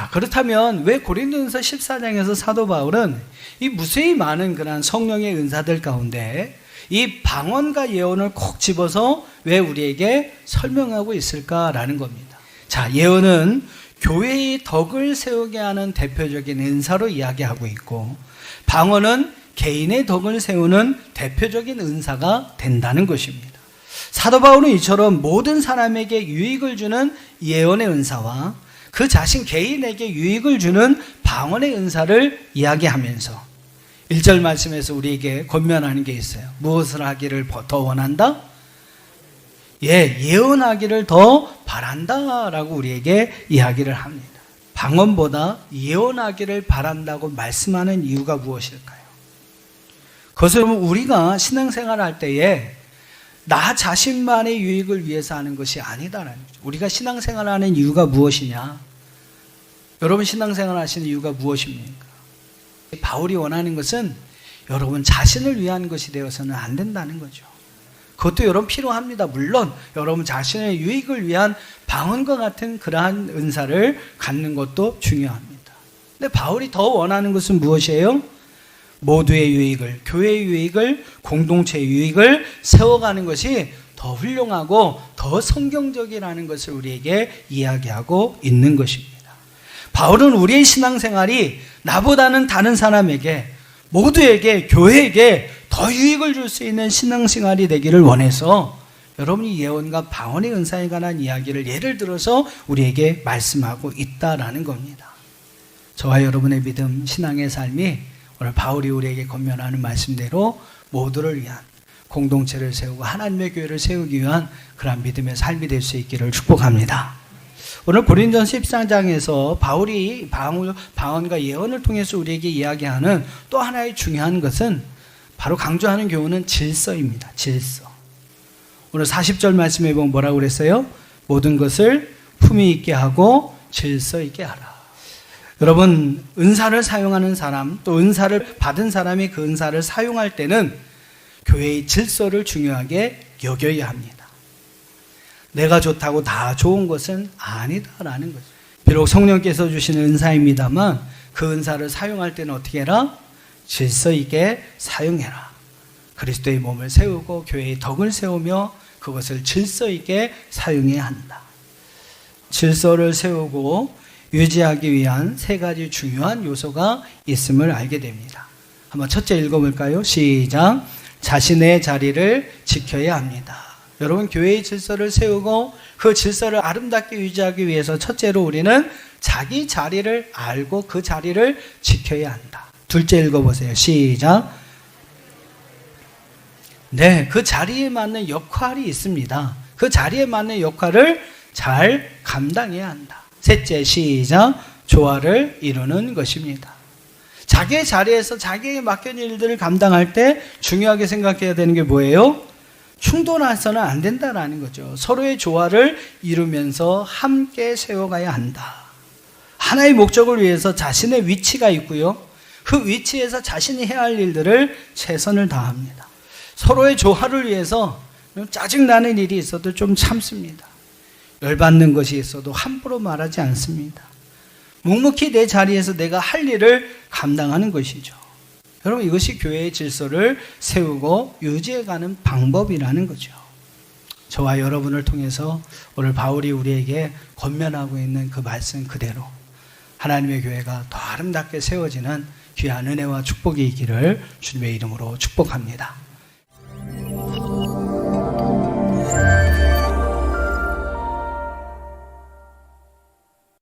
자, 그렇다면 왜 고린도전서 14장에서 사도 바울은 이 무수히 많은 그런 성령의 은사들 가운데 이 방언과 예언을 콕 집어서 왜 우리에게 설명하고 있을까라는 겁니다. 자, 예언은 교회의 덕을 세우게 하는 대표적인 은사로 이야기하고 있고, 방언은 개인의 덕을 세우는 대표적인 은사가 된다는 것입니다. 사도 바울은 이처럼 모든 사람에게 유익을 주는 예언의 은사와 그 자신 개인에게 유익을 주는 방언의 은사를 이야기하면서 1절 말씀에서 우리에게 권면하는 게 있어요. 무엇을 하기를 더 원한다? 예언하기를 더 바란다 라고 우리에게 이야기를 합니다. 방언보다 예언하기를 바란다고 말씀하는 이유가 무엇일까요? 그것은 우리가 신앙생활 할 때에 나 자신만의 유익을 위해서 하는 것이 아니다라는 거죠. 우리가 신앙생활 하는 이유가 무엇이냐? 여러분 신앙생활 하시는 이유가 무엇입니까? 바울이 원하는 것은 여러분 자신을 위한 것이 되어서는 안 된다는 거죠. 그것도 여러분 필요합니다. 물론 여러분 자신의 유익을 위한 방언과 같은 그러한 은사를 갖는 것도 중요합니다. 근데 바울이 더 원하는 것은 무엇이에요? 모두의 유익을, 교회의 유익을, 공동체의 유익을 세워가는 것이 더 훌륭하고 더 성경적이라는 것을 우리에게 이야기하고 있는 것입니다. 바울은 우리의 신앙생활이 나보다는 다른 사람에게, 모두에게, 교회에게 더 유익을 줄 수 있는 신앙생활이 되기를 원해서 여러분이 예언과 방언의 은사에 관한 이야기를 예를 들어서 우리에게 말씀하고 있다라는 겁니다. 저와 여러분의 믿음, 신앙의 삶이 오늘 바울이 우리에게 권면하는 말씀대로 모두를 위한 공동체를 세우고 하나님의 교회를 세우기 위한 그런 믿음의 삶이 될 수 있기를 축복합니다. 오늘 고린도전서 14장에서 바울이 방언과 예언을 통해서 우리에게 이야기하는 또 하나의 중요한 것은 바로 강조하는 교훈은 질서입니다. 질서. 오늘 40절 말씀에 보면 뭐라고 그랬어요? 모든 것을 품위 있게 하고 질서 있게 하라. 여러분, 은사를 사용하는 사람, 또 은사를 받은 사람이 그 은사를 사용할 때는 교회의 질서를 중요하게 여겨야 합니다. 내가 좋다고 다 좋은 것은 아니다라는 거죠. 비록 성령께서 주시는 은사입니다만 그 은사를 사용할 때는 어떻게 해라? 질서 있게 사용해라. 그리스도의 몸을 세우고 교회의 덕을 세우며 그것을 질서 있게 사용해야 한다. 질서를 세우고 유지하기 위한 세 가지 중요한 요소가 있음을 알게 됩니다. 한번 첫째 읽어볼까요? 시작. 자신의 자리를 지켜야 합니다. 여러분, 교회의 질서를 세우고 그 질서를 아름답게 유지하기 위해서 첫째로 우리는 자기 자리를 알고 그 자리를 지켜야 한다. 둘째 읽어보세요. 시작. 네, 그 자리에 맞는 역할이 있습니다. 그 자리에 맞는 역할을 잘 감당해야 한다. 셋째, 시작. 조화를 이루는 것입니다. 자기의 자리에서 자기에게 맡겨진 일들을 감당할 때 중요하게 생각해야 되는 게 뭐예요? 충돌해서는 안 된다라는 거죠. 서로의 조화를 이루면서 함께 세워가야 한다. 하나의 목적을 위해서 자신의 위치가 있고요. 그 위치에서 자신이 해야 할 일들을 최선을 다합니다. 서로의 조화를 위해서 짜증나는 일이 있어도 좀 참습니다. 열받는 것이 있어도 함부로 말하지 않습니다. 묵묵히 내 자리에서 내가 할 일을 감당하는 것이죠. 여러분, 이것이 교회의 질서를 세우고 유지해가는 방법이라는 거죠. 저와 여러분을 통해서 오늘 바울이 우리에게 권면하고 있는 그 말씀 그대로 하나님의 교회가 더 아름답게 세워지는 귀한 은혜와 축복이 있기를 주님의 이름으로 축복합니다.